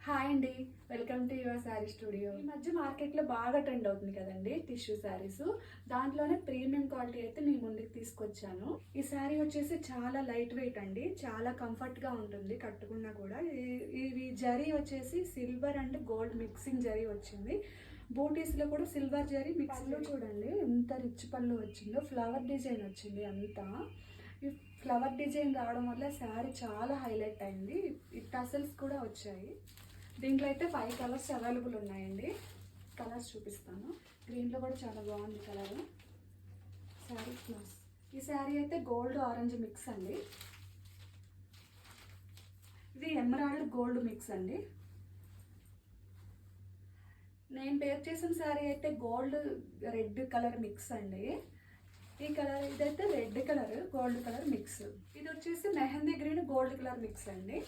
Hi అండి, welcome to your sari studio. ఈ మధ్య మార్కెట్లో బాగా ట్రెండ్ అవుతుంది కదండి టిష్యూ శారీస్. దాంట్లోనే ప్రీమియం క్వాలిటీ అయితే మీ ముందుకు తీసుకొచ్చాను. ఈ శారీ వచ్చేసి చాలా లైట్ వెయిట్ అండి, చాలా కంఫర్ట్గా ఉంటుంది కట్టుకున్నా కూడా. ఇది జరీ వచ్చేసి silver and gold mixing zari వచ్చింది. బూటీస్లో కూడా సిల్వర్ జరీ మిక్స్లో చూడండి ఎంత రిచ్ పళ్ళు వచ్చిందో. ఫ్లవర్ డిజైన్ వచ్చింది అంతా. ఈ ఫ్లవర్ డిజైన్ రావడం వల్ల శారీ చాలా హైలైట్ అయింది. ఈ టసల్స్ కూడా వచ్చాయి. దీంట్లో అయితే 5 కలర్స్ అవైలబుల్ ఉన్నాయండి. కలర్స్ చూపిస్తాను. గ్రీన్లో కూడా చాలా బాగుంది కలర్. శారీ క్లాస్. ఈ శారీ అయితే గోల్డ్ ఆరెంజ్ మిక్స్ అండి. ఇది ఎమరాల్డ్ గోల్డ్ మిక్స్ అండి. నేను పేర్ చేసిన శారీ అయితే గోల్డ్ రెడ్ కలర్ మిక్స్ అండి. ఈ కలర్ ఇదైతే red colour gold colour mix. ఇది వచ్చేసి mehndi green gold colour mix అండి.